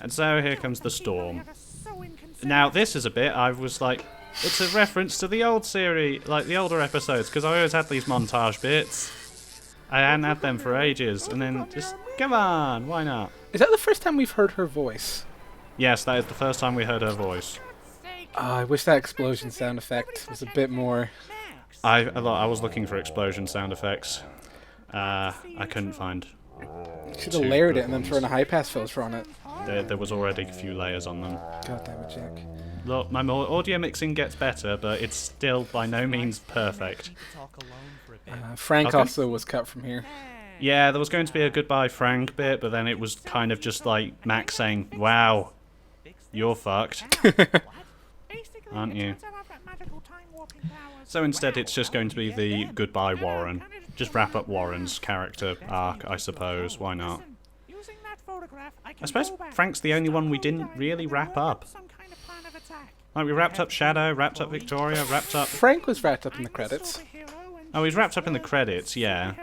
And so here comes the storm. Now this is a bit I was like, it's a reference to the old series, like the older episodes, because I always had these montage bits. I hadn't had them for ages, and then just, come on, why not? Is that the first time we've heard her voice? Yes, that is the first time we heard her voice. I wish that explosion sound effect was a bit more... I was looking for explosion sound effects. I couldn't find. Should have layered it and then thrown a high-pass filter on it. There was already a few layers on them. God damn it, Jack. Look, my audio mixing gets better, but it's still by no means perfect. Frank also was cut from here. Yeah, there was going to be a goodbye Frank bit, but then it was kind of just like Max saying, wow, you're fucked. Aren't you? So instead it's just going to be the goodbye Warren. Just wrap up Warren's character arc, I suppose. Why not? I suppose Frank's the only one we didn't really wrap up. Like, we wrapped up Shadow, wrapped up Victoria, wrapped up... Frank was wrapped up in the credits. Oh, he's wrapped up in the credits, yeah.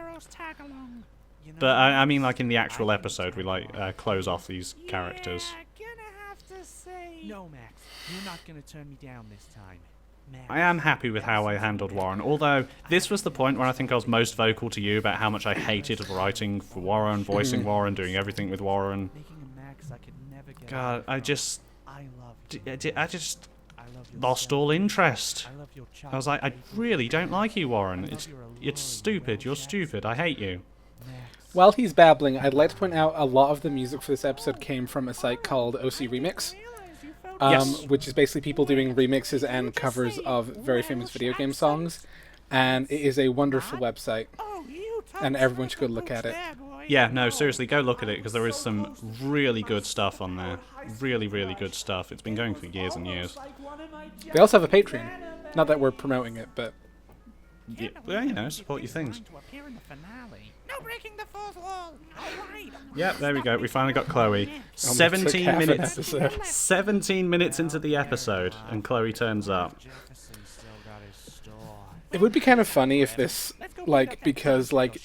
But, I mean, like, in the actual episode, we, like, close off these characters. No, Max, you're not gonna turn me down this time. I am happy with how I handled Warren, although this was the point where I think I was most vocal to you about how much I hated writing for Warren, voicing Warren, doing everything with Warren. God, I just lost all interest. I was like, I really don't like you, Warren. It's stupid. You're stupid. I hate you. While he's babbling, I'd like to point out a lot of the music for this episode came from a site called OCRemix. Yes. Which is basically people doing remixes and covers of very famous video game songs. And it is a wonderful website. And everyone should go look at it. Yeah, no, seriously, go look at it, because there is some really good stuff on there. Really, really good stuff. It's been going for years and years. They also have a Patreon. Not that we're promoting it, but... Yeah, well, you know, support your things. Yep, there we go. We finally got Chloe. 17 minutes. 17 minutes into the episode, and Chloe turns up. It would be kind of funny if this, like, because, like,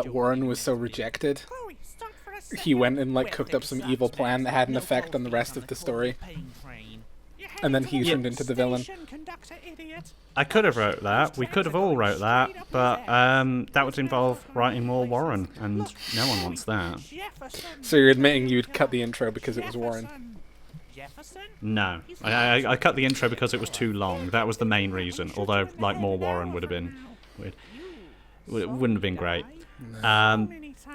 Warren was so rejected, he went and, like, cooked up some evil plan that had an effect on the rest of the story. And then he turned into the villain. I could have wrote that. We could have all wrote that, but that would involve writing more Warren, and no one wants that. So you're admitting you'd cut the intro because it was Warren? No. I cut the intro because it was too long. That was the main reason, although, like, more Warren would have been... It wouldn't have been great.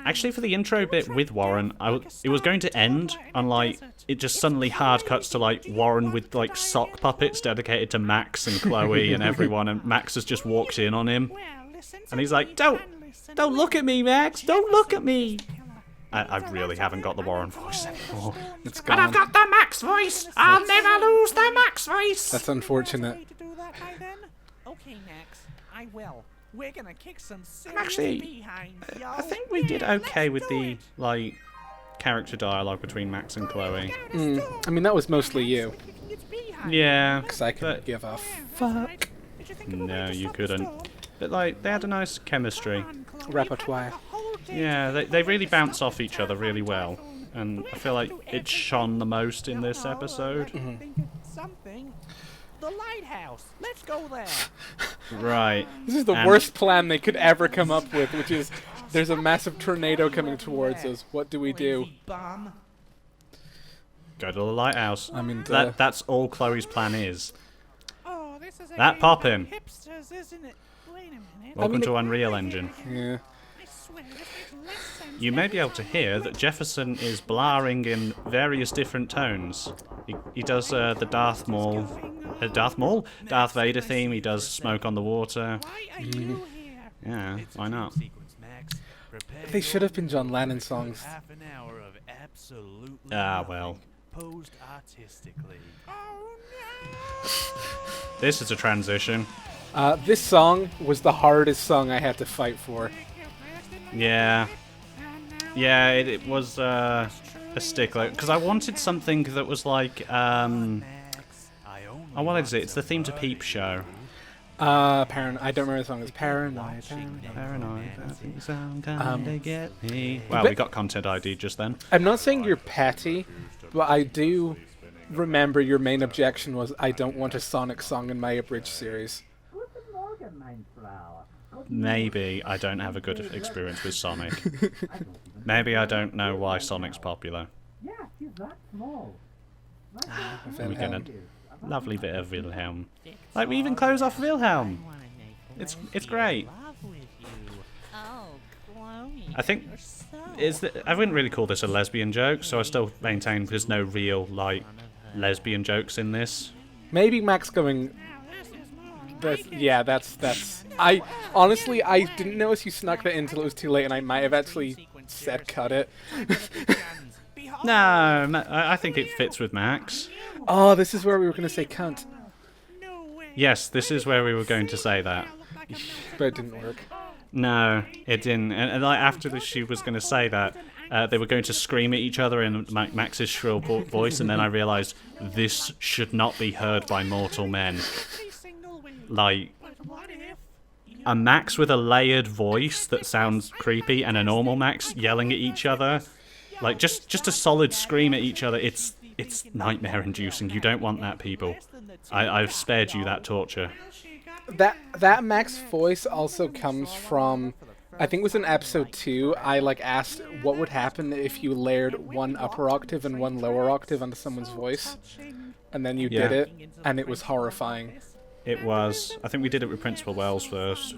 Actually, for the intro bit with Warren, it was going to end on, like, it just suddenly hard cuts to, like, Warren with, like, sock puppets dedicated to Max and Chloe and everyone, and Max has just walked in on him. And he's like, don't look at me, Max! Don't look at me! I really haven't got the Warren voice anymore. It's gone. And I've got the Max voice! I'll never lose the Max voice! That's unfortunate. Okay, Max, I will. We're gonna kick some Actually, I think we did okay with the, like, character dialogue between Max and Chloe. I mean, that was mostly you. Yeah. Because I couldn't give a fuck. No, you couldn't. But, like, they had a nice chemistry. Repertoire. Yeah, they really bounce off each other really well. And I feel like it shone the most in this episode. Something. The lighthouse. Let's go there. Right. This is the worst plan they could ever come up with, which is there's a massive tornado coming towards us. What do we do? Go to the lighthouse. I mean, that's all Chloe's plan is. That poppin'. Welcome to Unreal Engine. Yeah. You may be able to hear that Jefferson is blaring in various different tones. He does the Darth Vader theme. He does Smoke on the Water. Yeah, why not? They should have been John Lennon songs. Ah, well. This is a transition. This song was the hardest song I had to fight for. Yeah. Yeah, it was a stickler. Because I wanted something that was like... oh, what is it? It's the theme to Peep Show. Paranoid. I don't remember the song. It's Paranoid. Paranoid. I think some kinda get me. Wow, But- we got content ID just then. I'm not saying you're petty, but I do remember your main objection was I don't want a Sonic song in my Abridged series. Maybe I don't have a good experience with Sonic. Maybe I don't know why Sonic's popular. We get a lovely bit of Wilhelm. Like, we even close off Wilhelm. It's great. I think I wouldn't really call this a lesbian joke, so I still maintain there's no real like lesbian jokes in this. Maybe Max going. That's. I honestly I didn't notice you snuck that in until it was too late, and I might have actually said cut it. No, I think it fits with Max. Oh, this is where we were going to say cunt, Yes, this is where we were going to say that. but it didn't work. No, it didn't. And like after she was going to say that, they were going to scream at each other in Max's shrill voice, and then I realised this should not be heard by mortal men. Like, a Max with a layered voice that sounds creepy and a normal Max yelling at each other. Like, just a solid scream at each other. It's nightmare-inducing. You don't want that, people. I've spared you that torture. That Max voice also comes from, I think it was in episode 2, I like asked what would happen if you layered one upper octave and one lower octave onto someone's voice. And then you did it, and it was horrifying. It was. I think we did it with Principal Wells first.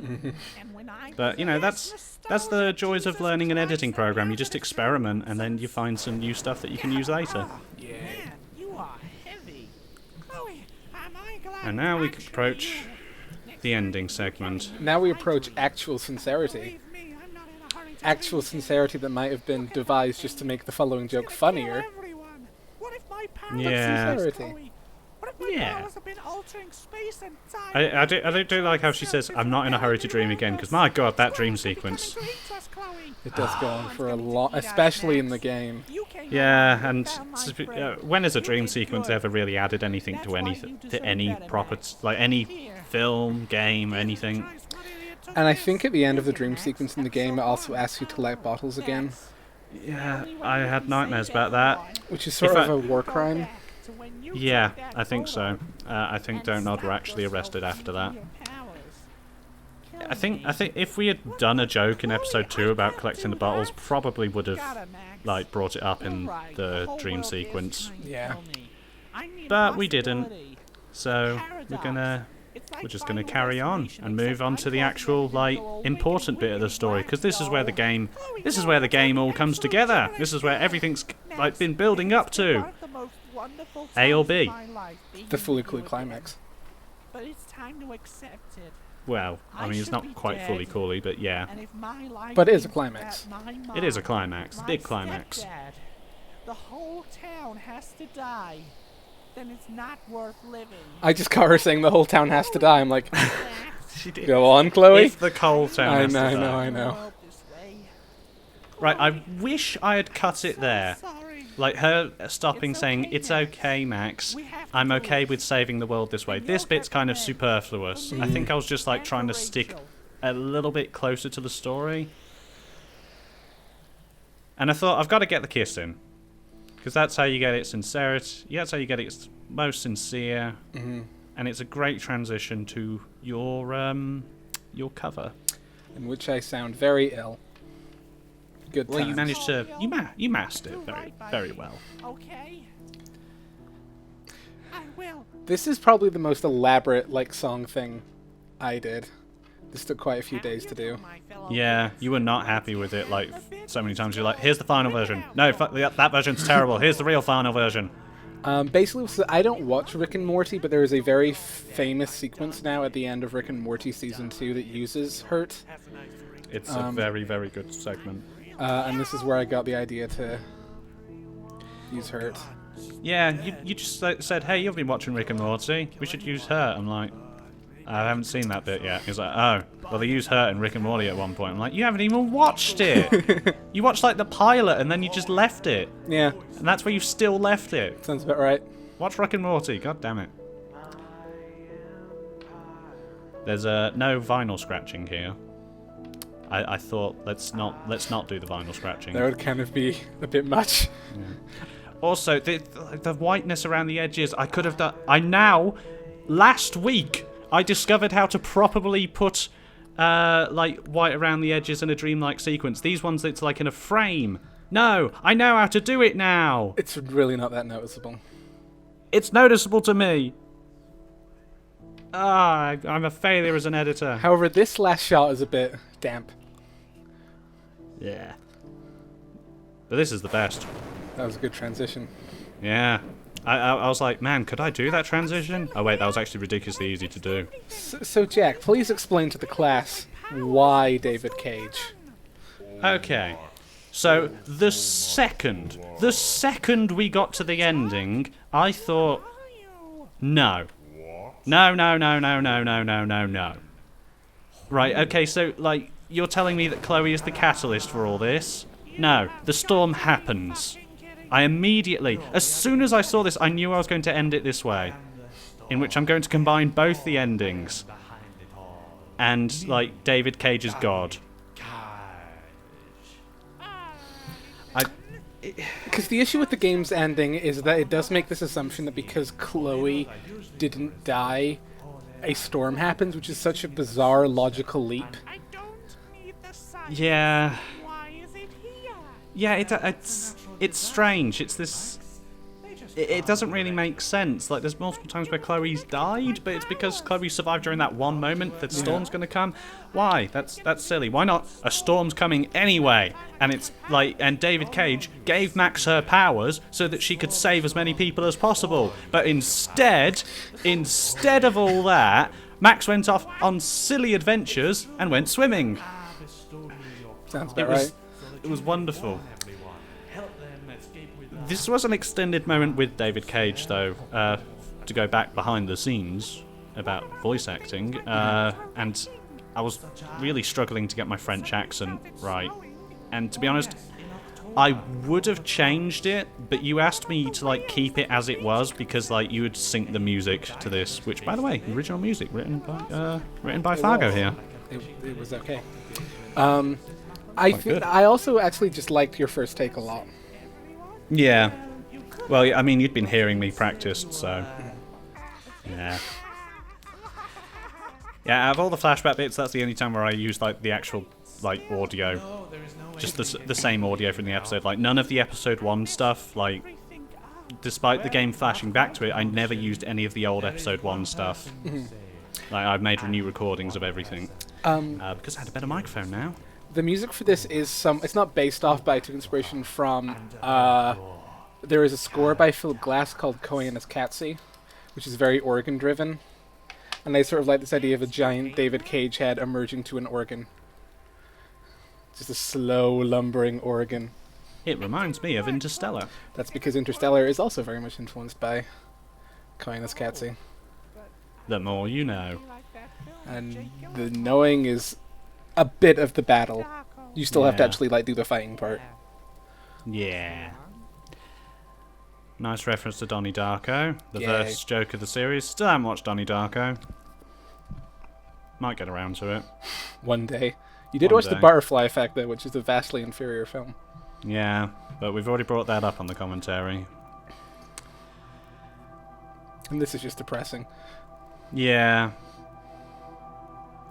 But, you know, that's the joys of learning an editing program. You just experiment, and then you find some new stuff that you can use later. And now we can approach the ending segment. Now we approach actual sincerity. Actual sincerity that might have been devised just to make the following joke funnier. Yeah. Sincerity. Yeah. I do like how she says, I'm not in a hurry to dream again, because my god, that dream sequence. It does go on for a lot, especially in the game. Yeah, and when has a dream sequence ever really added anything to any proper, like any film, game, anything? And I think at the end of the dream sequence in the game, it also asks you to collect bottles again. Yeah, I had nightmares about that. Which is sort of a war crime. Yeah, I think so. I think DontNod were actually arrested after that. I think if we had done a joke in episode 2 about collecting the bottles, probably would have like brought it up in the dream sequence. Yeah. But we didn't. So we're just gonna carry on and move on to the actual like important bit of the story, because this is where the game all comes together. This is where everything's like been building up to. A or B? The fully clue climax. But it's time to accept it. Well, I mean, it's not quite fully coolly, but yeah. But it is a climax. It is a climax. Big climax. The whole town has to die. Then it's not worth living. I just caught her saying the whole town has to die. I'm like, She did. go on, Chloe. If the coal town has to die. I know. Right, I wish I had cut it there. Like her stopping saying, it's okay, Max. I'm okay with saving the world this way. This bit's kind of superfluous. I think I was just like trying to stick a little bit closer to the story. And I thought, I've got to get the kiss in. Because that's how you get it sincerity. Yeah, that's how you get it most sincere. Mm-hmm. And it's a great transition to your cover. In which I sound very ill. Good Well, you times. managed to... You mastered it very, very well. Okay. I will. This is probably the most elaborate, like, song thing I did. This took quite a few days to do. Yeah, you were not happy with it, like, so many times. You're like, here's the final version. No, that version's terrible. Here's the real final version. Basically, so I don't watch Rick and Morty, but there is a very famous sequence now at the end of Rick and Morty Season 2 that uses Hurt. It's a very, very good segment. And this is where I got the idea to use Hurt. Yeah, you just said, hey, you've been watching Rick and Morty. We should use Hurt. I'm like, I haven't seen that bit yet. He's like, oh, well, they use Hurt in Rick and Morty at one point. I'm like, you haven't even watched it. You watched, like, the pilot, and then you just left it. Yeah. And that's where you still left it. Sounds about right. Watch Rick and Morty. God damn it. There's no vinyl scratching here. I thought let's not do the vinyl scratching. That would kind of be a bit much. Yeah. Also, the whiteness around the edges, I could have done. Last week, I discovered how to properly put like white around the edges in a dreamlike sequence. These ones, it's like in a frame. No, I know how to do it now. It's really not that noticeable. It's noticeable to me. I'm a failure as an editor. However, this last shot is a bit damp. Yeah. But this is the best. That was a good transition. Yeah. I was like, man, could I do that transition? Oh wait, that was actually ridiculously easy to do. So Jack, please explain to the class why David Cage. Okay. So, the second we got to the ending, I thought, no. No. Right, okay, so, like, you're telling me that Chloe is the catalyst for all this? No, the storm happens. I immediately, as soon as I saw this, I knew I was going to end it this way. In which I'm going to combine both the endings. And, like, David Cage is God. Because the issue with the game's ending is that it does make this assumption that because Chloe didn't die, a storm happens, which is such a bizarre logical leap. Yeah. Why is it here? Yeah, it's strange. It's this. It doesn't really make sense. Like, there's multiple times where Chloe's died, but it's because Chloe survived during that one moment that storm's gonna come. Why? That's silly. Why not? A storm's coming anyway, and it's like, and David Cage gave Max her powers so that she could save as many people as possible. But instead of all that, Max went off on silly adventures and went swimming. Sounds about right. It was wonderful. This was an extended moment with David Cage, though, to go back behind the scenes about voice acting, and I was really struggling to get my French accent right. And to be honest, I would have changed it, but you asked me to like keep it as it was because like you would sync the music to this, which, by the way, original music written by Fargo here. It was okay. I also actually just liked your first take a lot. Yeah. Well, I mean, you'd been hearing me practice, so... Yeah. Yeah, out of all the flashback bits, that's the only time where I used, like, the actual, like, audio. Just the same audio from the episode. Like, none of the episode 1 stuff, like... Despite the game flashing back to it, I never used any of the old episode 1 stuff. Like, I've made new recordings of everything. Because I had a better microphone now. The music for this is it's not based off, but I took inspiration from, there is a score by Philip Glass called Koi and His Catsy, which is very organ-driven. And I sort of like this idea of a giant David Cage head emerging to an organ. Just a slow, lumbering organ. It reminds me of Interstellar. That's because Interstellar is also very much influenced by Koi and His Catsy. The more you know. And the knowing is a bit of the battle. You still have to actually like do the fighting part. Yeah. Nice reference to Donnie Darko, the first joke of the series. Still haven't watched Donnie Darko. Might get around to it. One day. You did watch The Butterfly Effect though, which is a vastly inferior film. Yeah, but we've already brought that up on the commentary. And this is just depressing. Yeah.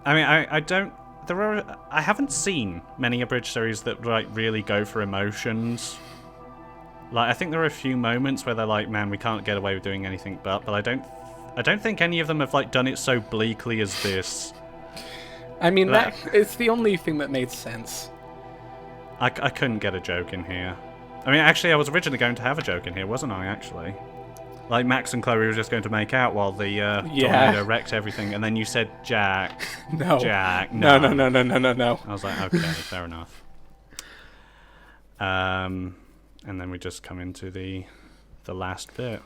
I mean, I don't... I haven't seen many Abridged series that like really go for emotions. Like, I think there are a few moments where they're like, man, we can't get away with doing anything but I don't think any of them have like done it so bleakly as this. I mean, it's the only thing that made sense. I couldn't get a joke in here. I mean, actually, I was originally going to have a joke in here, wasn't I, actually? Like, Max and Chloe were just going to make out while the tornado wrecked everything, and then you said, Jack. No. Jack, no. No. I was like, okay, fair enough. And then we just come into the last bit.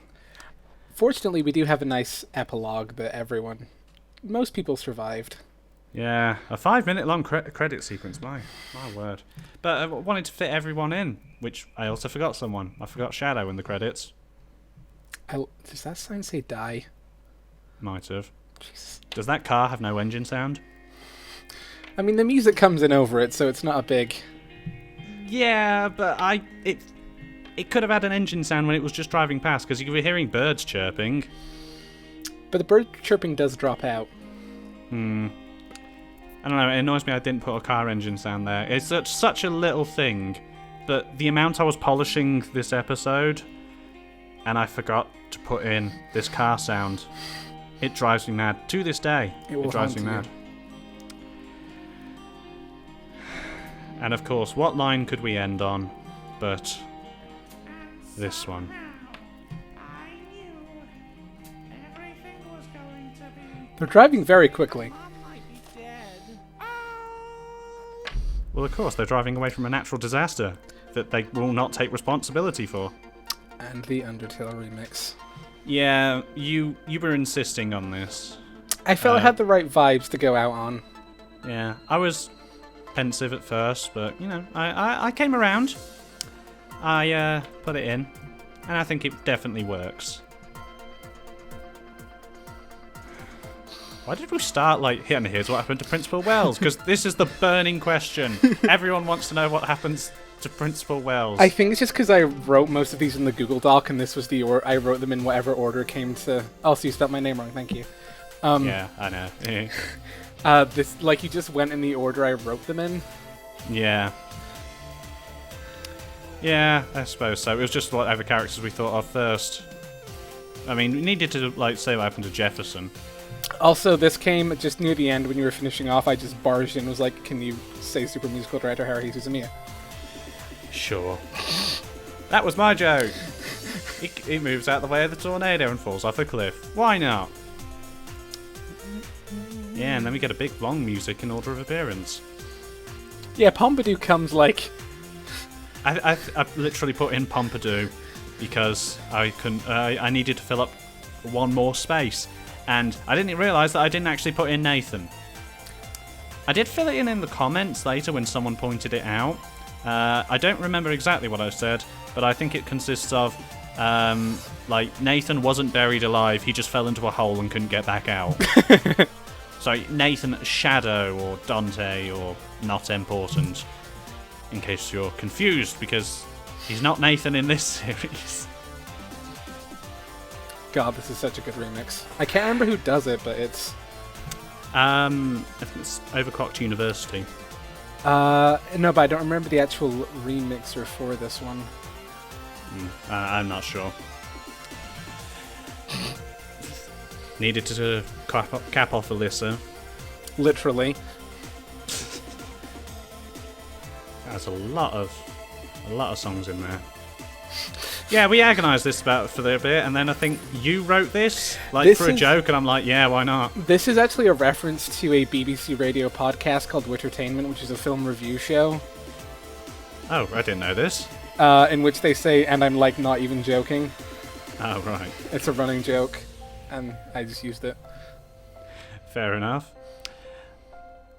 Fortunately, we do have a nice epilogue that most people survived. Yeah, a 5-minute long credit sequence, my word. But I wanted to fit everyone in, which I also forgot someone. I forgot Shadow in the credits. Does that sign say die? Might have. Does that car have no engine sound? I mean, the music comes in over it, so it's not a big... Yeah, but it could have had an engine sound when it was just driving past, because you were hearing birds chirping. But the bird chirping does drop out. I don't know, it annoys me I didn't put a car engine sound there. It's such a little thing, but the amount I was polishing this episode, and I forgot to put in this car sound, it drives me mad. To this day, it drives me mad. And of course, what line could we end on but this one? They're driving very quickly. Well, of course, they're driving away from a natural disaster that they will not take responsibility for. And the Undertale remix. Yeah, you were insisting on this. I felt it had the right vibes to go out on. Yeah, I was pensive at first, but, you know, I came around. I put it in, and I think it definitely works. Why did we start like, and here's what happened to Principal Wells? Because this is the burning question. Everyone wants to know what happens to Principal Wells. I think it's just because I wrote most of these in the Google Doc, and this was the I wrote them in whatever order came to... Oh, so you spelled my name wrong, thank you. Yeah, I know. This, like, you just went in the order I wrote them in? Yeah. Yeah, I suppose so. It was just whatever characters we thought of first. I mean, we needed to, like, say what happened to Jefferson. Also, this came just near the end when you were finishing off. I just barged in and was like, can you say Super Musical Director Haruhi Suzumiya? Sure. That was my joke. It moves out the way of the tornado and falls off a cliff. Why not? Yeah, and then we get a big long music in order of appearance. Yeah, Pompidou comes like... I literally put in Pompidou because I needed to fill up one more space. And I didn't realise that I didn't actually put in Nathan. I did fill it in the comments later when someone pointed it out. I don't remember exactly what I said, but I think it consists of, like, Nathan wasn't buried alive, he just fell into a hole and couldn't get back out. So Nathan Shadow or Dante or not important, in case you're confused, because he's not Nathan in this series. God, this is such a good remix. I can't remember who does it, but it's... I think it's Overclocked University. No, but I don't remember the actual remixer for this one. I'm not sure. Needed to cap off Alyssa. Literally. There's a lot of songs in there. Yeah, we agonised this about for a bit, and then I think you wrote this for a joke, and I'm like, yeah, why not? This is actually a reference to a BBC radio podcast called Wittertainment, which is a film review show. Oh, I didn't know this. In which they say, and I'm like not even joking. Oh, right. It's a running joke, and I just used it. Fair enough.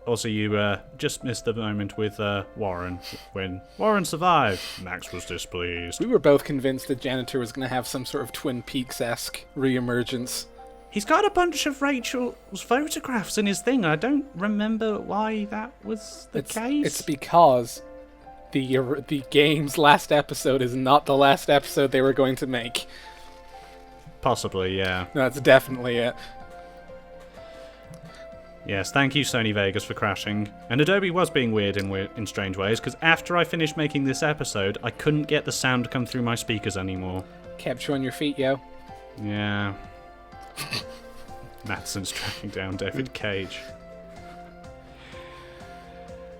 Also, you just missed the moment with Warren. When Warren survived, Max was displeased. We were both convinced that Janitor was going to have some sort of Twin Peaks-esque re-emergence. He's got a bunch of Rachel's photographs in his thing. I don't remember why that was the case. It's because the game's last episode is not the last episode they were going to make. Possibly, yeah. That's definitely it. Yes, thank you, Sony Vegas, for crashing. And Adobe was being weird in strange ways, because after I finished making this episode, I couldn't get the sound to come through my speakers anymore. Kept you on your feet, yo. Yeah. Matson's tracking down David Cage.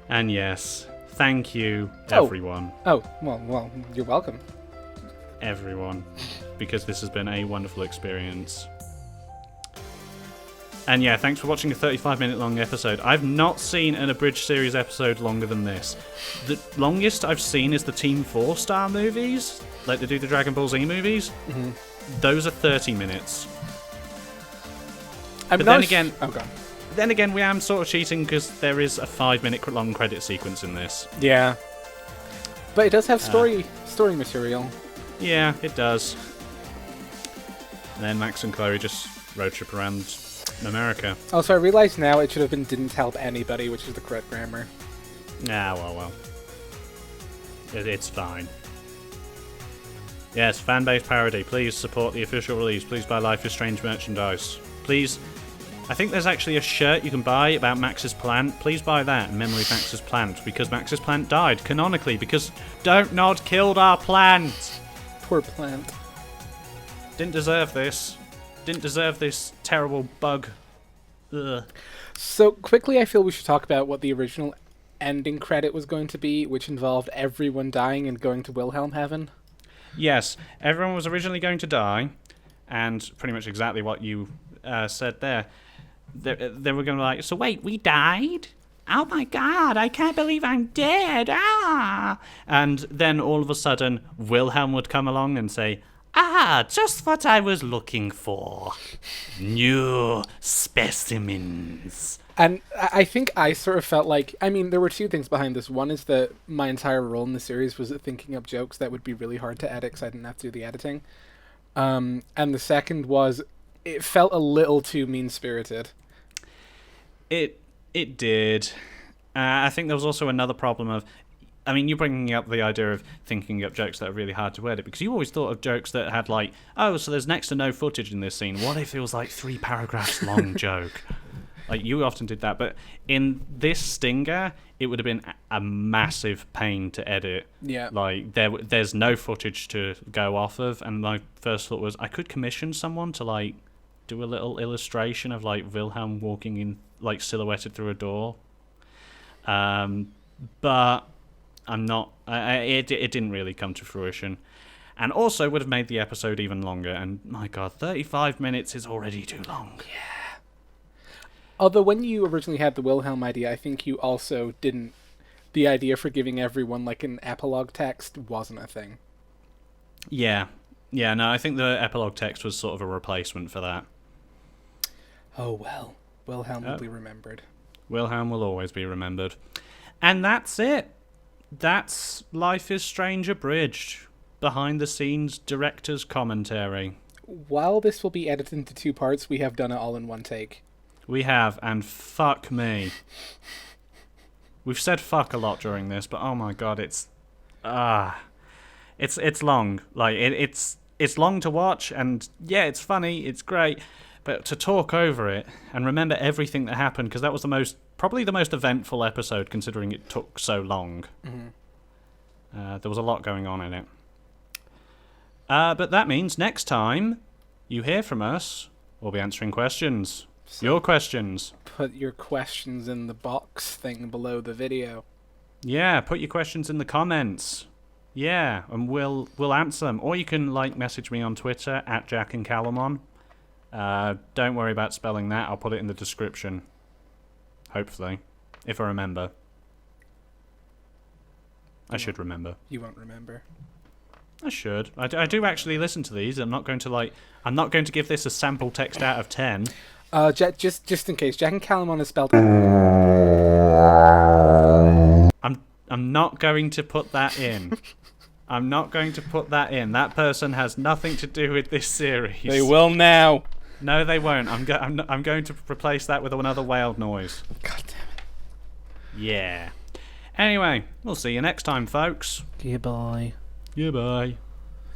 And yes, thank you, everyone. Oh, well, you're welcome. Everyone. Because this has been a wonderful experience. And yeah, thanks for watching a 35-minute long episode. I've not seen an Abridged series episode longer than this. The longest I've seen is the Team 4-star movies, like they do the Dragon Ball Z movies. Mm-hmm. Those are 30 minutes. Then again, we am sort of cheating because there is a 5-minute long credit sequence in this. Yeah. But it does have story material. Yeah, it does. And then Max and Chloe just road trip around America. Also, I realize now it should have been didn't help anybody, which is the correct grammar. Well. It's fine. Yes, fan-based parody. Please support the official release. Please buy Life is Strange merchandise. Please. I think there's actually a shirt you can buy about Max's plant. Please buy that in memory of Max's plant, because Max's plant died, canonically, because DontNod killed our plant! Poor plant. Didn't deserve this. Didn't deserve this terrible bug. Ugh. So, quickly, I feel we should talk about what the original ending credit was going to be, which involved everyone dying and going to Wilhelm Heaven. Yes, everyone was originally going to die, and pretty much exactly what you said there. They were going to be like, so wait, we died? Oh my god, I can't believe I'm dead, ah! And then all of a sudden, Wilhelm would come along and say, just what I was looking for. New specimens. And I think I sort of felt like, I mean, there were two things behind this. One is that my entire role in the series was thinking up jokes that would be really hard to edit because I didn't have to do the editing. And the second was, it felt a little too mean-spirited. It did. I think there was also another problem of, I mean, you're bringing up the idea of thinking up jokes that are really hard to edit, because you always thought of jokes that had like, oh, so there's next to no footage in this scene. What if it was like 3 paragraphs long joke? Like, you often did that, but in this stinger, it would have been a massive pain to edit. Yeah. Like, there's no footage to go off of, and my first thought was, I could commission someone to, like, do a little illustration of, like, Wilhelm walking in, like, silhouetted through a door. But I'm not... It didn't really come to fruition. And also would have made the episode even longer, and, my god, 35 minutes is already too long. Yeah. Although when you originally had the Wilhelm idea, I think you also didn't... The idea for giving everyone, like, an epilogue text wasn't a thing. Yeah. Yeah, no, I think the epilogue text was sort of a replacement for that. Oh, well. Wilhelm will be remembered. Wilhelm will always be remembered. And that's it. That's Life is Strange Abridged. Behind-the-scenes director's commentary. While this will be edited into 2 parts, we have done it all in one take. We have, and fuck me. We've said fuck a lot during this, but oh my god, it's long. Like it's long to watch, and yeah, it's funny, it's great, but to talk over it and remember everything that happened, because that was probably the most eventful episode, considering it took so long. Mm-hmm. There was a lot going on in it. But that means next time you hear from us, we'll be answering questions. So your questions. Put your questions in the box thing below the video. Yeah, put your questions in the comments. Yeah, and we'll answer them. Or you can message me on Twitter at Jack and Calamon. Don't worry about spelling that. I'll put it in the description. Hopefully, if I remember. I should remember. You won't remember. I should. I do actually listen to these. I'm not going to give this a sample text out of 10. Just in case, Jack and Calamon is spelled. I'm not going to put that in. I'm not going to put that in. That person has nothing to do with this series. They will now. No, they won't. I'm going to replace that with another whale noise. God damn it. Yeah. Anyway, we'll see you next time, folks. Goodbye. Goodbye.